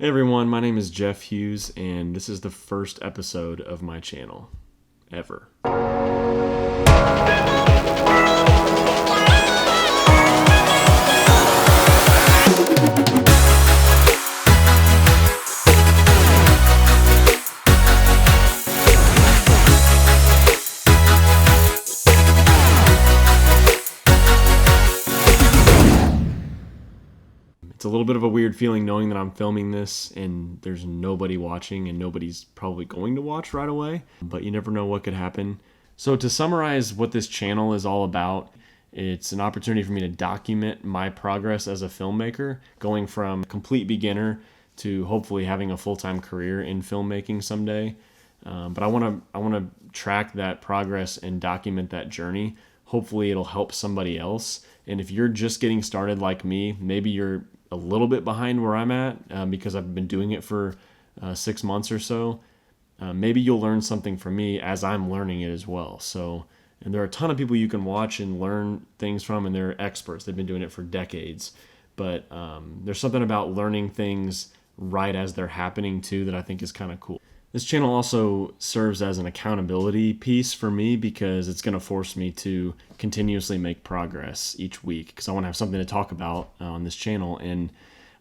Hey everyone, my name is Jeff Hughes, and this is the first episode of my channel, ever. It's a little bit of a weird feeling knowing that I'm filming this and there's nobody watching and nobody's probably going to watch right away, but you never know what could happen. So to summarize what this channel is all about, it's an opportunity for me to document my progress as a filmmaker, going from complete beginner to hopefully having a full-time career in filmmaking someday. But I want to track that progress and document that journey. Hopefully it'll help somebody else. And if you're just getting started like me, maybe you're a little bit behind where I'm at because I've been doing it for 6 months or so. Maybe you'll learn something from me as I'm learning it as well. So, and there are a ton of people you can watch and learn things from, and they're experts. They've been doing it for decades. But there's something about learning things right as they're happening too that I think is kind of cool. This channel also serves as an accountability piece for me because it's going to force me to continuously make progress each week because I want to have something to talk about on this channel. And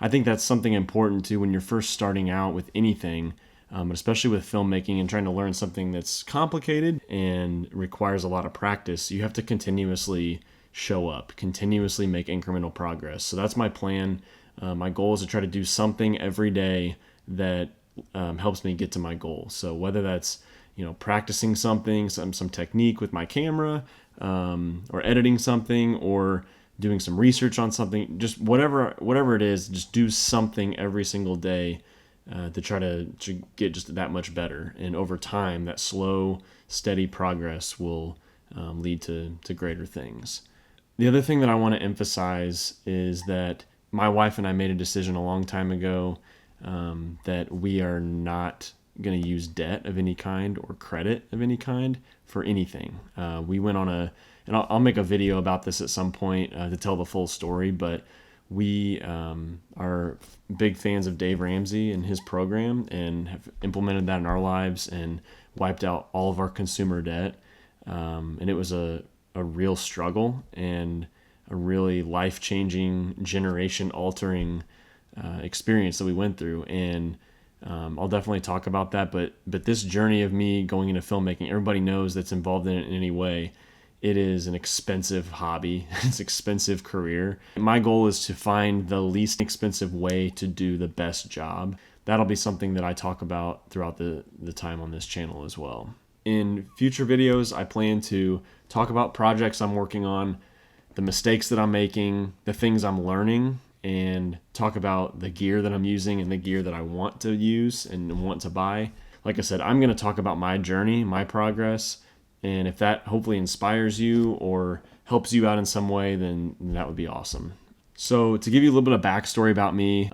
I think that's something important too when you're first starting out with anything, especially with filmmaking and trying to learn something that's complicated and requires a lot of practice. You have to continuously show up, continuously make incremental progress. So that's my plan. My goal is to try to do something every day that helps me get to my goal. So whether that's practicing something, some technique with my camera, or editing something, or doing some research on something, just whatever it is, just do something every single day to try to get just that much better. And over time, that slow, steady progress will lead to greater things. The other thing that I want to emphasize is that my wife and I made a decision a long time ago that we are not going to use debt of any kind or credit of any kind for anything. We went on and I'll make a video about this at some point to tell the full story, but we are big fans of Dave Ramsey and his program and have implemented that in our lives and wiped out all of our consumer debt. And it was a real struggle and a really life-changing, generation-altering experience that we went through, and I'll definitely talk about that. But this journey of me going into filmmaking, everybody knows that's involved in it in any way. It is an expensive hobby. It's an expensive career. My goal is to find the least expensive way to do the best job. That'll be something that I talk about throughout the time on this channel as well. In future videos, I plan to talk about projects I'm working on, the mistakes that I'm making, the things I'm learning, and talk about the gear that I'm using and the gear that I want to use and want to buy. Like I said, I'm going to talk about my journey, my progress, and if that hopefully inspires you or helps you out in some way, then that would be awesome. So to give you a little bit of backstory about me,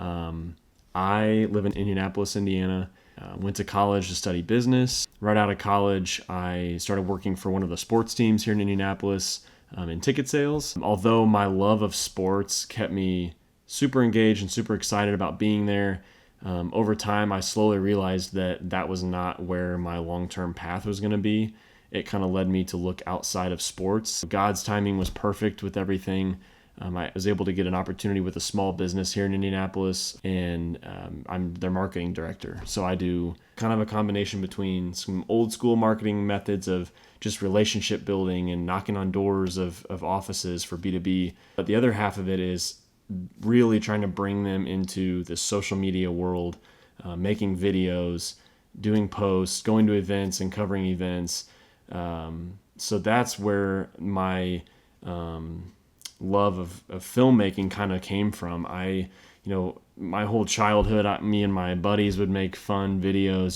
I live in Indianapolis, Indiana. Went to college to study business. Right out of college, I started working for one of the sports teams here in Indianapolis in ticket sales. Although my love of sports kept me super engaged and super excited about being there, over time I slowly realized that was not where my long-term path was going to be. It kind of led me to look outside of sports. God's timing was perfect with everything. I was able to get an opportunity with a small business here in Indianapolis, and I'm their marketing director. So I do kind of a combination between some old school marketing methods of just relationship building and knocking on doors of offices for B2B. But the other half of it is really trying to bring them into the social media world, making videos, doing posts, going to events and covering events. So that's where my love of filmmaking kind of came from. My whole childhood, me and my buddies would make fun videos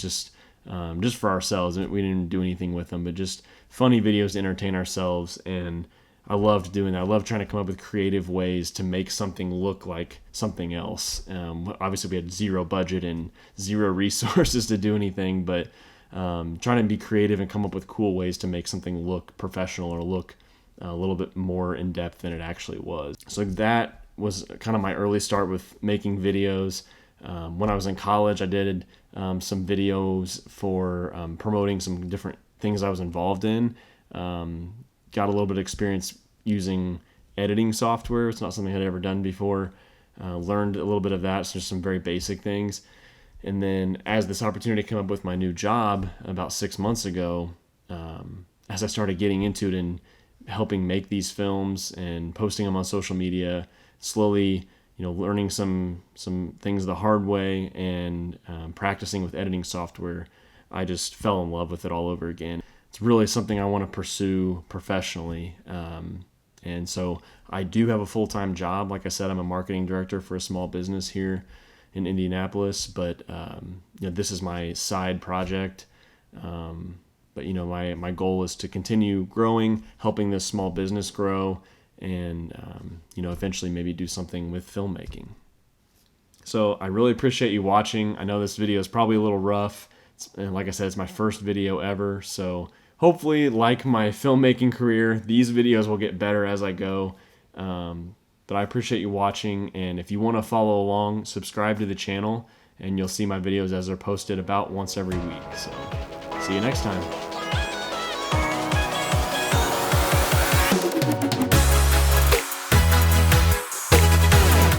just for ourselves. We didn't do anything with them, but just funny videos to entertain ourselves. And I loved doing that. I loved trying to come up with creative ways to make something look like something else. Obviously, we had zero budget and zero resources to do anything, but trying to be creative and come up with cool ways to make something look professional or look a little bit more in depth than it actually was. So that was kind of my early start with making videos. When I was in college, I did some videos for promoting some different things I was involved in. Got a little bit of experience using editing software. It's not something I'd ever done before. Learned a little bit of that, so just some very basic things. And then as this opportunity came up with my new job about 6 months ago, as I started getting into it and helping make these films and posting them on social media, slowly, learning some things the hard way and practicing with editing software, I just fell in love with it all over again. It's really something I want to pursue professionally. And so I do have a full-time job. Like I said, I'm a marketing director for a small business here in Indianapolis, but this is my side project. But my goal is to continue growing, helping this small business grow, and eventually maybe do something with filmmaking. So I really appreciate you watching. I know this video is probably a little rough. And like I said, it's my first video ever. So hopefully, like my filmmaking career, these videos will get better as I go. But I appreciate you watching. And if you want to follow along, subscribe to the channel, and you'll see my videos as they're posted about once every week. So see you next time.